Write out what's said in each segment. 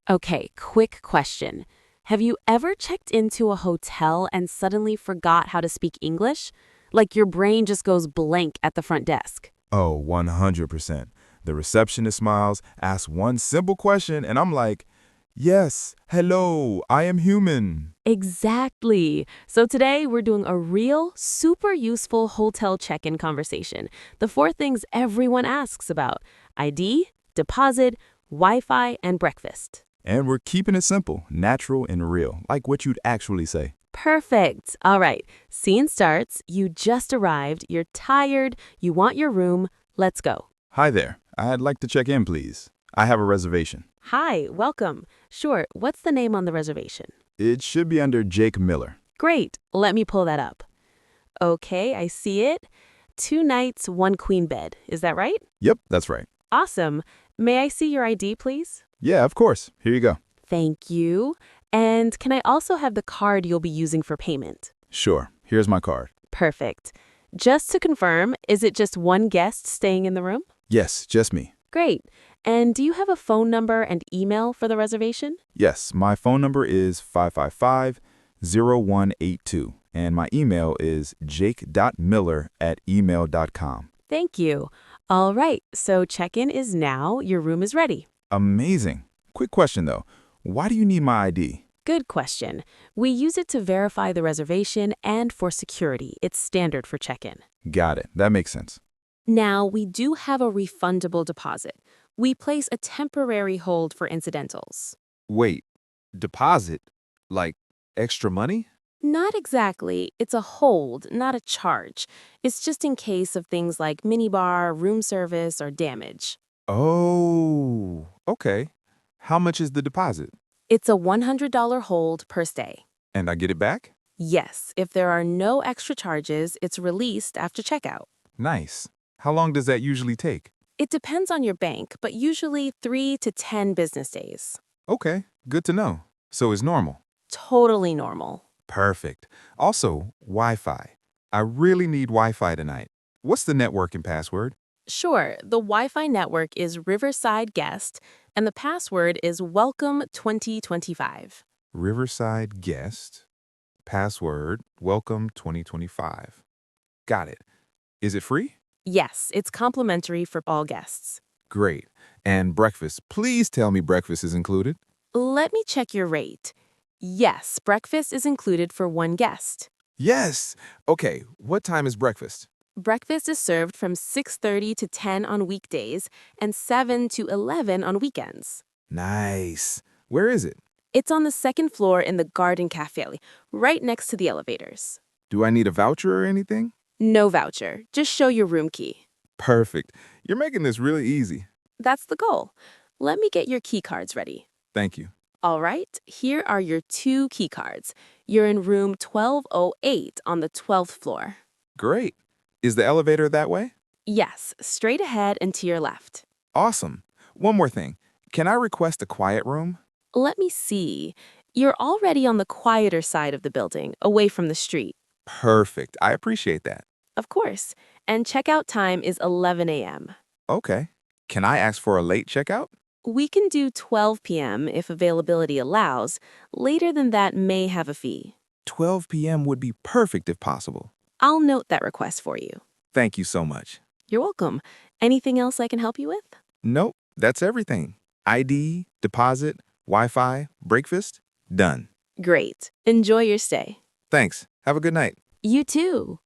Okay, quick question. Have you ever checked into a hotel and suddenly forgot how to speak English? Like your brain just goes blank at the front desk. Oh, 100%. The receptionist smiles, asks one simple question, and I'm like, yes, hello, I am human. Exactly. So today we're doing a real, super useful hotel check-in conversation. The four things everyone asks about: ID, deposit, Wi-Fi, and breakfast. And we're keeping it simple, natural, and real, like what you'd actually say. Perfect. All right. Scene starts. You just arrived. You're tired. You want your room. Let's go. Hi there, I'd like to check in, please. I have a reservation. Hi, welcome. Sure. What's the name on the reservation? It should be under Jake Miller. Great. Let me pull that up. Okay, I see it. 2 nights, one queen bed. Is that right? Yep, that's right. Awesome. May I see your ID, please? Yeah, of course. Here you go. Thank you. And can I also have the card you'll be using for payment? Sure, here's my card. Perfect. Just to confirm, is it just one guest staying in the room? Yes, just me. Great. And do you have a phone number and email for the reservation? Yes, my phone number is 555-0182, and my email is jake.miller@email.com. Thank you. All right, so check-in is now. Your room is ready. Amazing. Quick question, though. Why do you need my ID? Good question. We use it to verify the reservation and for security. It's standard for check-in. Got it. That makes sense. Now, we do have a refundable deposit. We place a temporary hold for incidentals. Wait, deposit? Like extra money? Not exactly. It's a hold, not a charge. It's just in case of things like minibar, room service, or damage. Oh, okay. How much is the deposit? It's a $100 hold per stay. And I get it back? Yes, if there are no extra charges, it's released after checkout. Nice. How long does that usually take? It depends on your bank, but usually 3 to 10 business days. Okay, good to know. So it's normal. Totally normal. Perfect. Also, Wi-Fi. I really need Wi-Fi tonight. What's the networking password? Sure, the Wi-Fi network is Riverside Guest, and the password is Welcome 2025. Riverside Guest. Password, Welcome 2025. Got it. Is it free? Yes, it's complimentary for all guests. Great. And breakfast. Please tell me breakfast is included. Let me check your rate. Yes, breakfast is included for one guest. Yes. Okay, what time is breakfast? Breakfast is served from 6:30 to 10 on weekdays and 7 to 11 on weekends. Nice. Where is it? It's on the second floor in the Garden Cafe, right next to the elevators. Do I need a voucher or anything? No voucher, just show your room key. Perfect. You're making this really easy. That's the goal. Let me get your key cards ready. Thank you. All right, here are your 2 key cards. You're in room 1208 on the 12th floor. Great. Is the elevator that way? Yes, straight ahead and to your left. Awesome. One more thing. Can I request a quiet room? Let me see. You're already on the quieter side of the building, away from the street. Perfect. I appreciate that. Of course. And checkout time is 11 a.m. Okay. Can I ask for a late checkout? We can do 12 p.m. if availability allows. Later than that may have a fee. 12 p.m. would be perfect if possible. I'll note that request for you. Thank you so much. You're welcome. Anything else I can help you with? Nope, that's everything. ID, deposit, Wi-Fi, breakfast, done. Great. Enjoy your stay. Thanks. Have a good night. You too.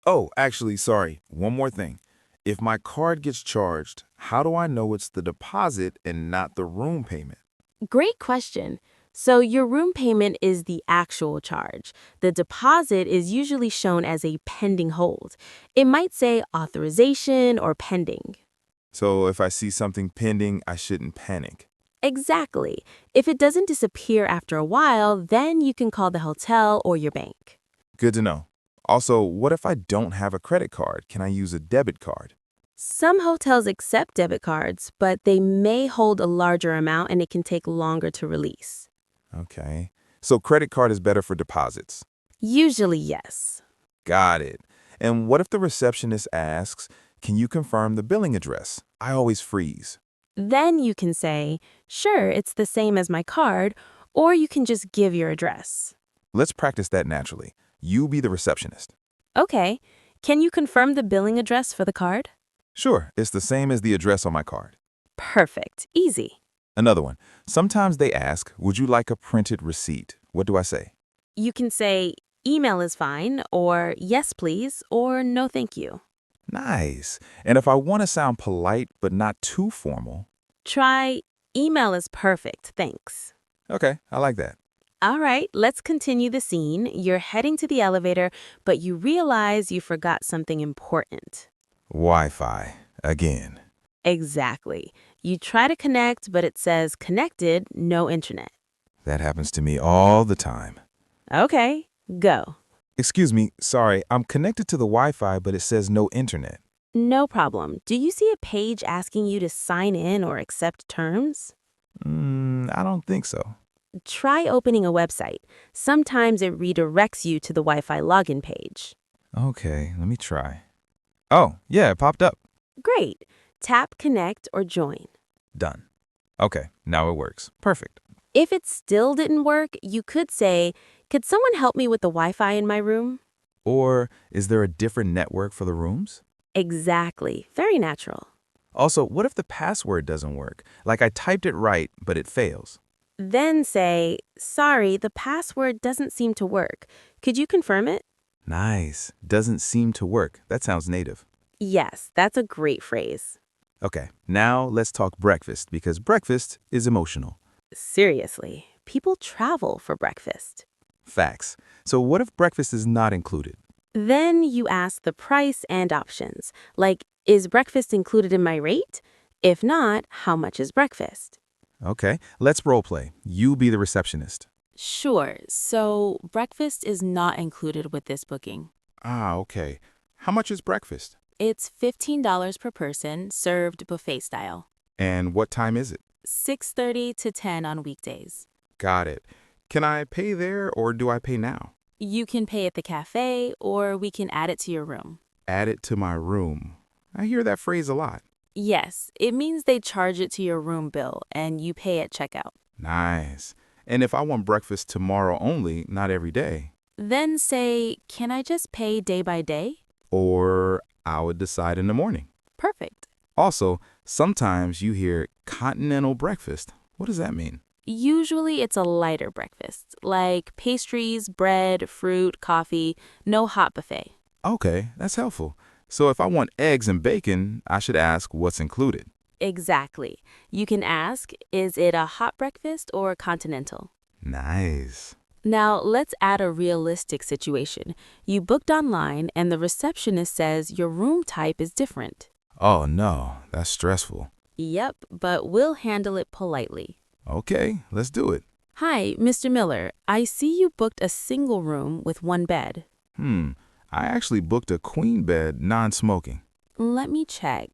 Oh, actually, sorry. One more thing. If my card gets charged, how do I know it's the deposit and not the room payment? Great question. So your room payment is the actual charge. The deposit is usually shown as a pending hold. It might say authorization or pending. So if I see something pending, I shouldn't panic. Exactly. If it doesn't disappear after a while, then you can call the hotel or your bank. Good to know. Also, what if I don't have a credit card? Can I use a debit card? Some hotels accept debit cards, but they may hold a larger amount and it can take longer to release. Okay. So credit card is better for deposits. Usually, yes. Got it. And what if the receptionist asks, can you confirm the billing address? I always freeze. Then you can say, sure, it's the same as my card, or you can just give your address. Let's practice that naturally. You be the receptionist. Okay, can you confirm the billing address for the card? Sure, it's the same as the address on my card. Perfect, easy. Another one. Sometimes they ask, would you like a printed receipt? What do I say? You can say, email is fine, or yes, please, or no, thank you. Nice. And if I want to sound polite but not too formal, Try, email is perfect, thanks. okay, I like that. All right, let's continue the scene. You're heading to the elevator, but you realize you forgot something important. Wi-Fi, again. Exactly. You try to connect, but it says connected, no internet. That happens to me all the time. Okay, go. Excuse me, sorry, I'm connected to the Wi-Fi, but it says no internet. No problem. Do you see a page asking you to sign in or accept terms? I don't think so. Try opening a website. Sometimes it redirects you to the Wi-Fi login page. Okay, let me try. Oh, yeah, it popped up. Great. Tap connect or join. Done. Okay, now it works. Perfect. If it still didn't work, you could say, could someone help me with the Wi-Fi in my room? Or is there a different network for the rooms? Exactly. Very natural. Also, what if the password doesn't work? Like I typed it right, but it fails. Then say, sorry, the password doesn't seem to work. Could you confirm it? Nice. Doesn't seem to work. That sounds native. Yes, that's a great phrase. Okay, now let's talk breakfast because breakfast is emotional. Seriously, people travel for breakfast. Facts. So what if breakfast is not included? Then you ask the price and options, like, is breakfast included in my rate? If not, how much is breakfast? Okay, let's role play. You be the receptionist. Sure, so breakfast is not included with this booking. Ah, okay. How much is breakfast? It's $15 per person, served buffet style. And what time is it? 6:30 to 10 on weekdays. Got it. Can I pay there or do I pay now? You can pay at the cafe, or we can add it to your room. Add it to my room. I hear that phrase a lot. Yes, it means they charge it to your room bill, and you pay at checkout. Nice. And if I want breakfast tomorrow only, not every day, Then say, can I just pay day by day? or I would decide in the morning. Perfect. Also, sometimes you hear continental breakfast. What does that mean? Usually it's a lighter breakfast, like pastries, bread, fruit, coffee, no hot buffet. Okay, that's helpful. So if I want eggs and bacon, I should ask what's included. Exactly. You can ask, is it a hot breakfast or continental? Nice. Now, let's add a realistic situation. You booked online and the receptionist says your room type is different. Oh no, that's stressful. Yep, but we'll handle it politely. Okay, let's do it. Hi, Mr. Miller. I see you booked a single room with one bed. I actually booked a queen bed, non-smoking. Let me check.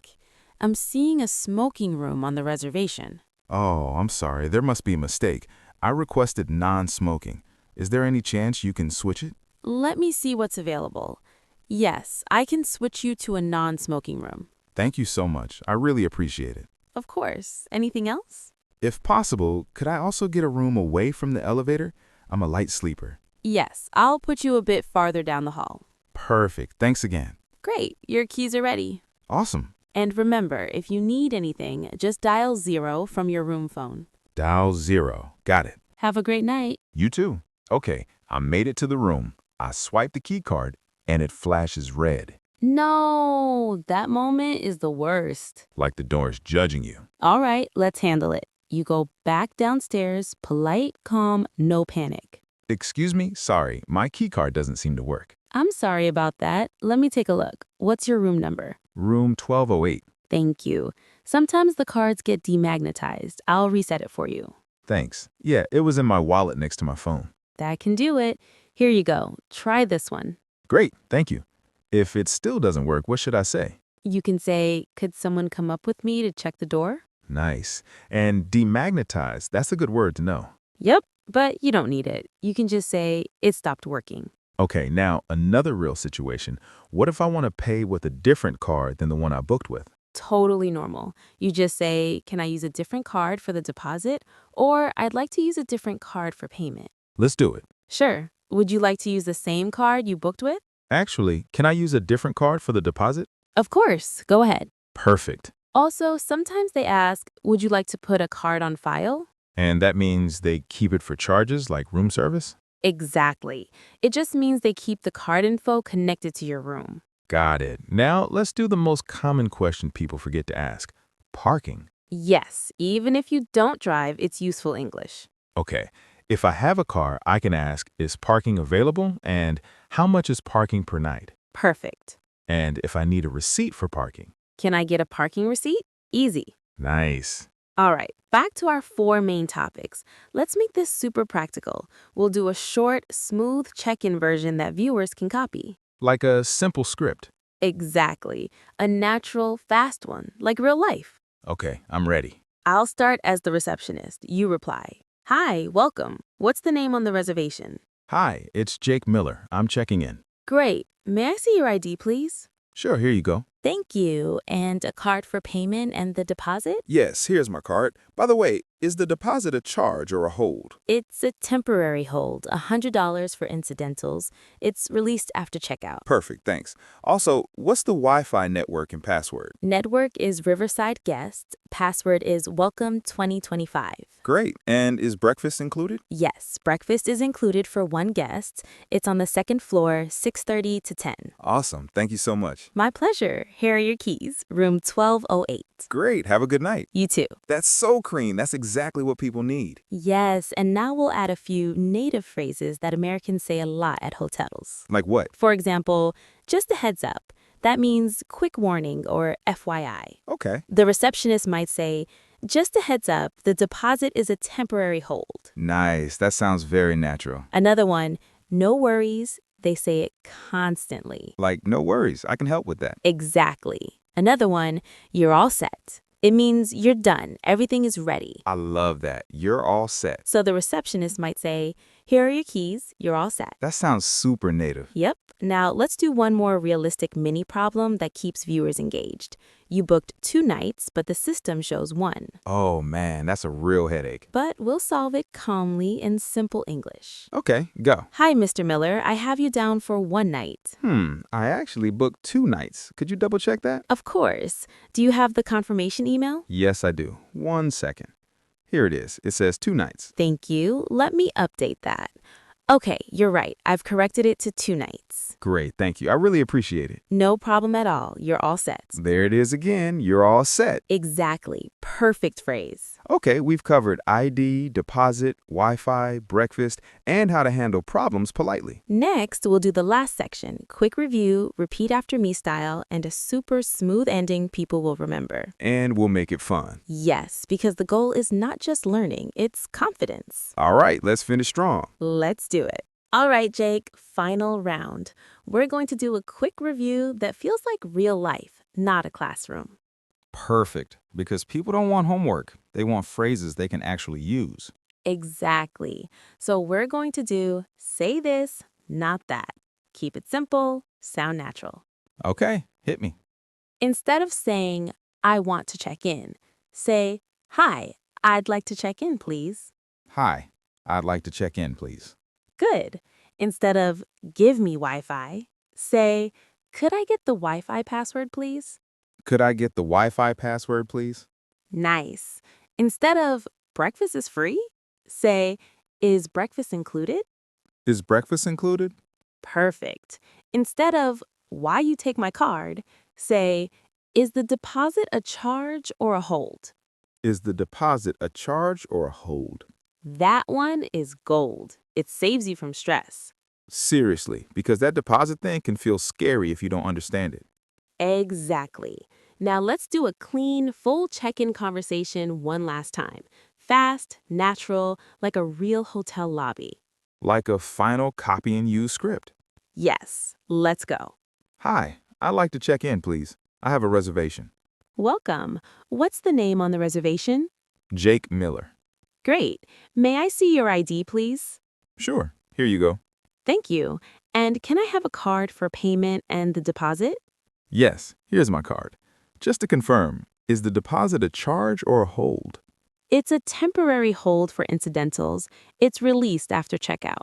I'm seeing a smoking room on the reservation. Oh, I'm sorry, there must be a mistake. I requested non-smoking. Is there any chance you can switch it? Let me see what's available. Yes, I can switch you to a non-smoking room. Thank you so much. I really appreciate it. Of course. Anything else? If possible, could I also get a room away from the elevator? I'm a light sleeper. Yes, I'll put you a bit farther down the hall. Perfect. Thanks again. Great, your keys are ready. Awesome. And remember, if you need anything, just dial 0 from your room phone. Dial 0. Got it. Have a great night. You too. Okay, I made it to the room. I swiped the key card, and it flashes red, No, that moment is the worst. like the door is judging you. All right, let's handle it. You go back downstairs, polite, calm, no panic. Excuse me? Sorry, my key card doesn't seem to work. I'm sorry about that. Let me take a look. What's your room number? Room 1208. Thank you. Sometimes the cards get demagnetized. I'll reset it for you. Thanks. Yeah, it was in my wallet next to my phone. That can do it. Here you go. Try this one. Great, thank you. If it still doesn't work, what should I say? You can say, could someone come up with me to check the door? Nice. And demagnetize, that's a good word to know. Yep, but you don't need it. You can just say, it stopped working. Okay, now another real situation. What if I want to pay with a different card than the one I booked with? totally normal. You just say, can I use a different card for the deposit? Or I'd like to use a different card for payment. Let's do it. Sure. Would you like to use the same card you booked with? Actually, can I use a different card for the deposit? Of course. Go ahead. Perfect. Also, sometimes they ask, would you like to put a card on file? And that means they keep it for charges like room service? Exactly. It just means they keep the card info connected to your room. Got it. Now, let's do the most common question people forget to ask. Parking. Yes, even if you don't drive, it's useful English. Okay, if I have a car, I can ask, is parking available? And how much is parking per night? Perfect. And if I need a receipt for parking? Can I get a parking receipt? Easy. Nice. All right, back to our 4 main topics. Let's make this super practical. We'll do a short, smooth check-in version that viewers can copy. Like a simple script. Exactly. A natural, fast one, like real life. Okay, I'm ready. I'll start as the receptionist. You reply. Hi, welcome. What's the name on the reservation? Hi, it's Jake Miller. I'm checking in. Great. May I see your ID, please? Sure, here you go. Thank you. And a card for payment and the deposit? Yes, here's my card. By the way, is the deposit a charge or a hold? It's a temporary hold, $100 for incidentals. It's released after checkout. Perfect, thanks. Also, what's the Wi-Fi network and password? Network is Riverside Guest. Password is Welcome 2025. Great. And is breakfast included? Yes, breakfast is included for 1 guest. It's on the 2nd floor, 6:30 to 10. Awesome. Thank you so much. My pleasure. Here are your keys. Room 1208. Great. Have a good night. You too. That's so cream. That's exactly what people need. Yes, and now we'll add a few native phrases that Americans say a lot at hotels. Like what? For example, just a heads up. That means quick warning or FYI. Okay. The receptionist might say, just a heads up, the deposit is a temporary hold. Nice. That sounds very natural. Another one, no worries. They say it constantly. Like, no worries. I can help with that. Exactly. Another one, you're all set. It means you're done. Everything is ready. I love that. You're all set. So the receptionist might say, here are your keys. You're all set. That sounds super native. Yep. Now let's do one more realistic mini problem that keeps viewers engaged. You booked 2 nights, but the system shows 1. Oh, man, that's a real headache. But we'll solve it calmly in simple English. Okay, go. Hi, Mr. Miller. I have you down for 1 night. I actually booked 2 nights. Could you double check that? Of course. Do you have the confirmation email? Yes, I do. 1 second. Here it is. It says 2 nights. Thank you. Let me update that. Okay, you're right. I've corrected it to 2 nights. Great, thank you. I really appreciate it. No problem at all. You're all set. There it is again. You're all set. Exactly. Perfect phrase. Okay, we've covered ID, deposit, Wi-Fi, breakfast, and how to handle problems politely. Next, we'll do the last section. Quick review, repeat after me style, and a super smooth ending people will remember. And we'll make it fun. Yes, because the goal is not just learning, it's confidence. All right, let's finish strong. Let's do it. All right, Jake, final round. We're going to do a quick review that feels like real life, not a classroom. Perfect, because people don't want homework. They want phrases they can actually use. Exactly. So we're going to do say this, not that. Keep it simple, sound natural. Okay, hit me. Instead of saying, I want to check in, say, hi, I'd like to check in, please. Hi, I'd like to check in, please. Good. Instead of give me Wi-Fi, say, could I get the Wi-Fi password, please? Could I get the Wi-Fi password, please? Nice. Instead of breakfast is free, say, is breakfast included? Is breakfast included? Perfect. Instead of why you take my card, say, is the deposit a charge or a hold? Is the deposit a charge or a hold? That one is gold. It saves you from stress. Seriously, because that deposit thing can feel scary if you don't understand it. Exactly. Now let's do a clean, full check-in conversation one last time. Fast, natural, like a real hotel lobby. Like a final copy and use script. Yes, let's go. Hi, I'd like to check in, please. I have a reservation. Welcome. What's the name on the reservation? Jake Miller. Great. May I see your ID, please? Sure, here you go. Thank you. And can I have a card for payment and the deposit? Yes, here's my card. Just to confirm, is the deposit a charge or a hold? It's a temporary hold for incidentals. It's released after checkout.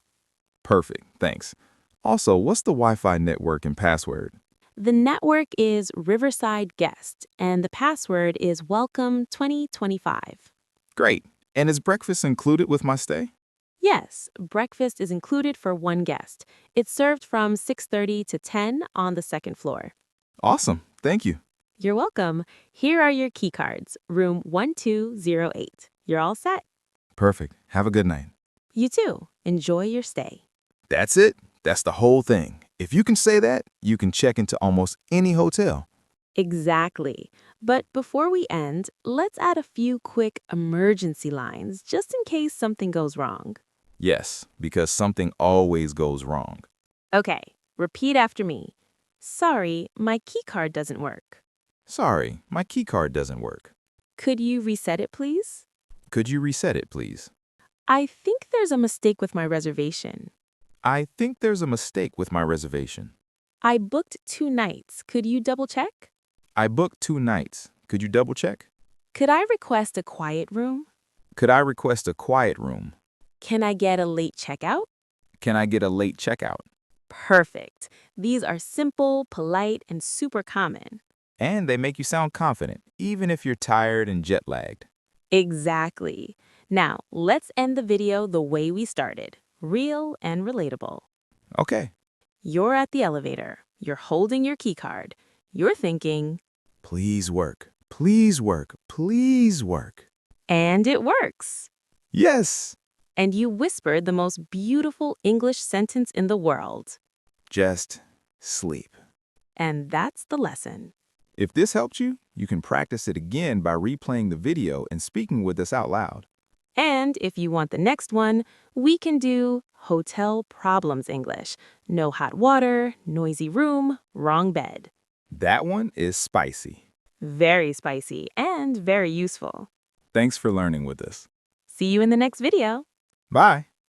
Perfect, thanks. Also, what's the Wi-Fi network and password? The network is Riverside Guest, and the password is Welcome 2025. Great. And is breakfast included with my stay? Yes, breakfast is included for one guest. It's served from 6:30 to 10 on the second floor. Awesome, thank you. You're welcome. Here are your key cards, room 1208. You're all set. Perfect. Have a good night. You too. Enjoy your stay. That's it. That's the whole thing. If you can say that, you can check into almost any hotel. Exactly. But before we end, let's add a few quick emergency lines just in case something goes wrong. Yes, because something always goes wrong. Okay, repeat after me. Sorry, my key card doesn't work. Sorry, my keycard doesn't work. Could you reset it, please? Could you reset it, please? I think there's a mistake with my reservation. I think there's a mistake with my reservation. I booked 2 nights. Could you double check? I booked 2 nights. Could you double check? Could I request a quiet room? Could I request a quiet room? Can I get a late checkout? Can I get a late checkout? Perfect. These are simple, polite, and super common. And they make you sound confident, even if you're tired and jet lagged. Exactly. Now, let's end the video the way we started. Real and relatable. Okay. You're at the elevator. You're holding your key card. You're thinking, Please work. Please work. Please work. and it works. Yes. And you whispered the most beautiful English sentence in the world. Just sleep. And that's the lesson. If this helped you, you can practice it again by replaying the video and speaking with us out loud. And if you want the next one, we can do hotel problems English. No hot water, noisy room, wrong bed. That one is spicy. Very spicy and very useful. Thanks for learning with us. See you in the next video. Bye.